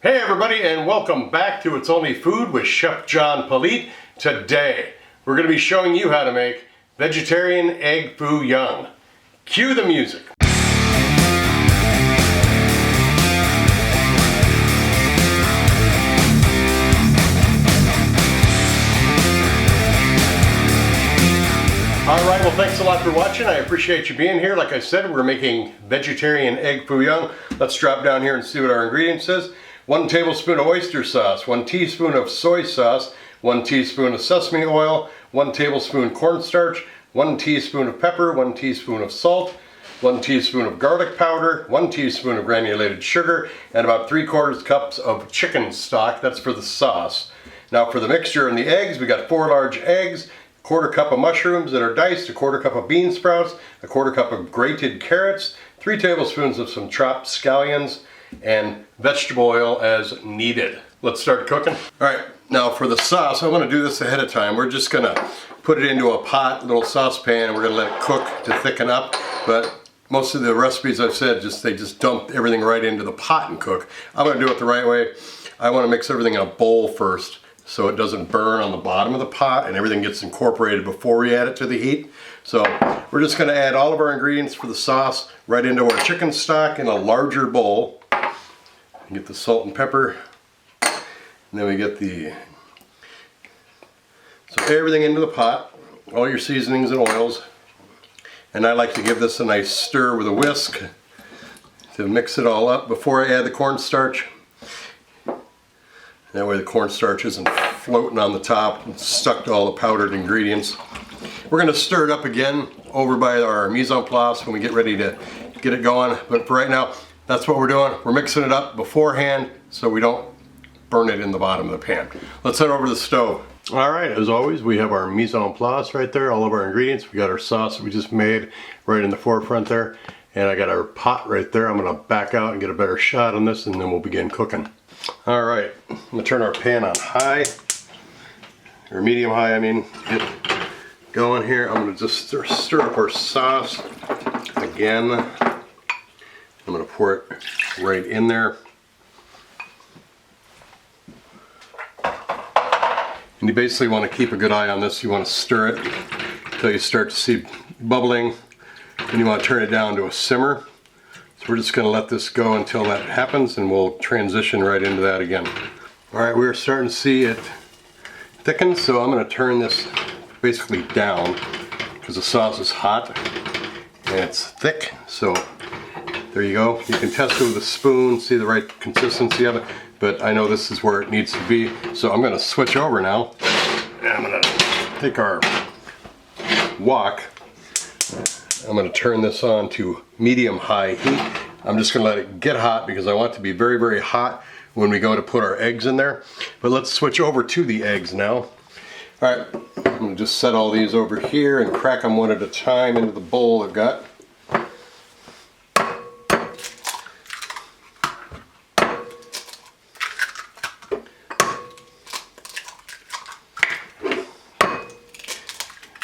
Hey everybody, and welcome back to It's Only Food with Chef John Politte. Today we're going to be showing you how to make Vegetarian Egg Foo Young. Cue the music. Alright, well thanks a lot for watching. I appreciate you being here. Like I said, we're making Vegetarian Egg Foo Young. Let's drop down here and see what our ingredients is. 1 tablespoon of oyster sauce, 1 teaspoon of soy sauce, 1 teaspoon of sesame oil, 1 tablespoon cornstarch, 1 teaspoon of pepper, 1 teaspoon of salt, 1 teaspoon of garlic powder, 1 teaspoon of granulated sugar, and about 3/4 cups of chicken stock. That's for the sauce. Now for the mixture and the eggs, we got 4 large eggs, 1/4 cup of mushrooms that are diced, 1/4 cup of bean sprouts, 1/4 cup of grated carrots, 3 tablespoons of some chopped scallions, and vegetable oil as needed. Let's start cooking. Alright, now for the sauce, I want to do this ahead of time. We're just going to put it into a pot, little saucepan, and we're going to let it cook to thicken up. But most of the recipes I've said, they just dump everything right into the pot and cook. I'm going to do it the right way. I want to mix everything in a bowl first so it doesn't burn on the bottom of the pot and everything gets incorporated before we add it to the heat. So we're just going to add all of our ingredients for the sauce right into our chicken stock in a larger bowl. Get the salt and pepper, and then we get so everything into the pot, all your seasonings and oils, and I like to give this a nice stir with a whisk to mix it all up before I add the cornstarch. That way the cornstarch isn't floating on the top and stuck to all the powdered ingredients. We're going to stir it up again over by our mise en place when we get ready to get it going, but for right now, that's what we're doing. We're mixing it up beforehand so we don't burn it in the bottom of the pan. Let's head over to the stove. Alright, as always, we have our mise en place right there, all of our ingredients. We got our sauce that we just made right in the forefront there. And I got our pot right there. I'm going to back out and get a better shot on this, and then we'll begin cooking. Alright, I'm going to turn our pan on high, or medium high, I mean, get going here. I'm going to just stir up our sauce again. I'm going to pour it right in there. And you basically want to keep a good eye on this. You want to stir it until you start to see bubbling. Then you want to turn it down to a simmer. So we're just going to let this go until that happens, and we'll transition right into that again. Alright, we're starting to see it thicken, so I'm going to turn this basically down because the sauce is hot and it's thick. So there you go. You can test it with a spoon, see the right consistency of it, but I know this is where it needs to be. So I'm going to switch over now, and I'm going to take our wok. I'm going to turn this on to medium-high heat. I'm just going to let it get hot because I want it to be very, very hot when we go to put our eggs in there. But let's switch over to the eggs now. Alright, I'm going to just set all these over here and crack them one at a time into the bowl I've got.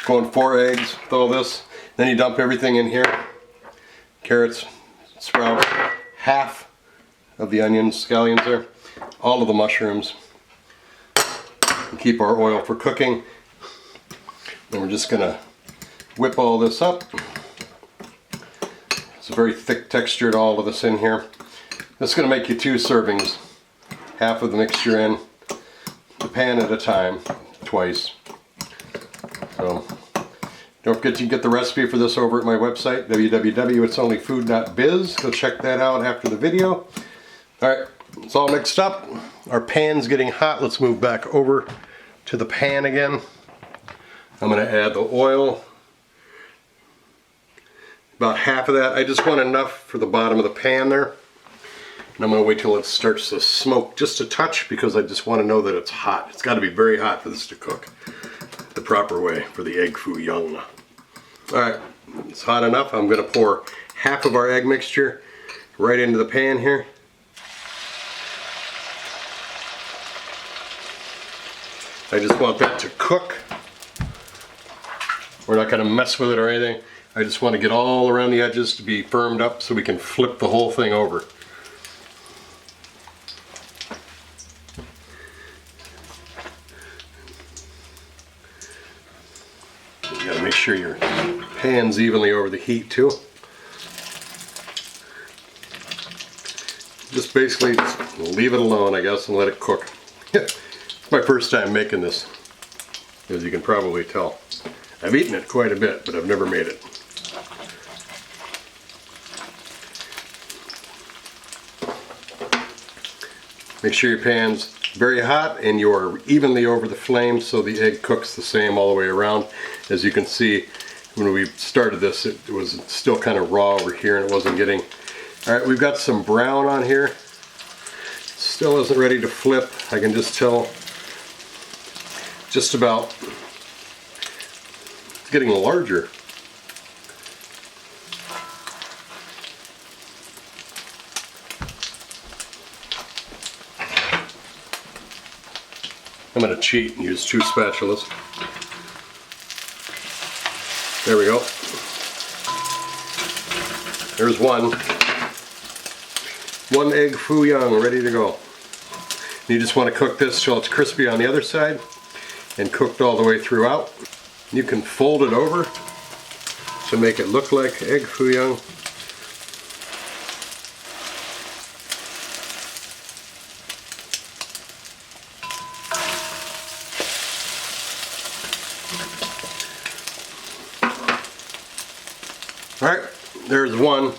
Going 4 eggs with all this. Then you dump everything in here. Carrots, sprouts, half of the onions, scallions there, all of the mushrooms. And keep our oil for cooking. Then we're just going to whip all this up. It's a very thick texture to all of this in here. This is going to make you 2 servings. Half of the mixture in the pan at a time, twice. So don't forget you can get the recipe for this over at my website, www.itsonlyfood.biz. Go check that out after the video. Alright, it's all mixed up. Our pan's getting hot. Let's move back over to the pan again. I'm going to add the oil. About half of that. I just want enough for the bottom of the pan there. And I'm going to wait till it starts to smoke just a touch because I just want to know that it's hot. It's got to be very hot for this to cook the proper way for the Egg Foo Young. Alright, it's hot enough. I'm going to pour half of our egg mixture right into the pan here. I just want that to cook. We're not going to mess with it or anything. I just want to get all around the edges to be firmed up so we can flip the whole thing over. sure your pan's evenly over the heat too. Just basically just leave it alone, I guess, and let it cook. It's my first time making this, as you can probably tell. I've eaten it quite a bit, but I've never made it. Make sure your pan's very hot and you're evenly over the flame so the egg cooks the same all the way around. As you can see, when we started this, it was still kind of raw over here and it wasn't getting... Alright, we've got some brown on here. Still isn't ready to flip. I can just tell just about it's getting larger. I'm going to cheat and use 2 spatulas. There we go. There's one. One egg Foo Young ready to go. You just want to cook this till it's crispy on the other side and cooked all the way throughout. You can fold it over to make it look like egg Foo Young. Alright, there's one.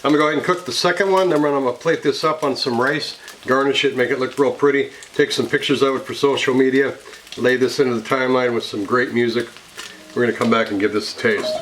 I'm going to go ahead and cook the second one, then I'm going to plate this up on some rice, garnish it, make it look real pretty, take some pictures of it for social media, lay this into the timeline with some great music. We're going to come back and give this a taste.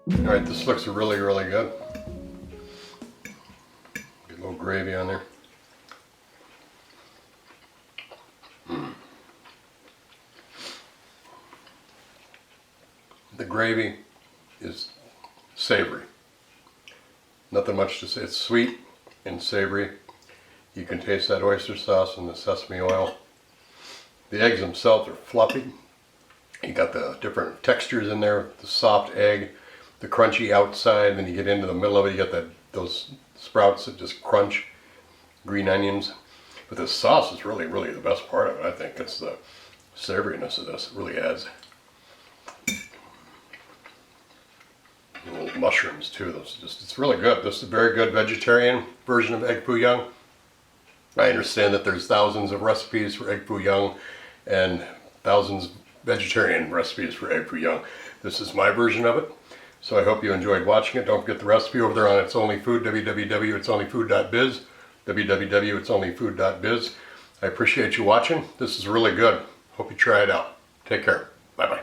Alright, this looks really, really good. Get a little gravy on there. The gravy is savory. Nothing much to say. It's sweet and savory. You can taste that oyster sauce and the sesame oil. The eggs themselves are fluffy. You got the different textures in there, the soft egg, the crunchy outside, and then you get into the middle of it, you got those sprouts that just crunch, green onions. But the sauce is really, really the best part of it. I think it's the savoriness of this. It really adds. Little mushrooms too. It's really good. This is a very good vegetarian version of egg foo young. I understand that there's thousands of recipes for egg foo young and thousands of vegetarian recipes for egg foo young. This is my version of it. So I hope you enjoyed watching it. Don't forget the recipe over there on It's Only Food, www.itsonlyfood.biz, www.itsonlyfood.biz. I appreciate you watching. This is really good. Hope you try it out. Take care. Bye-bye.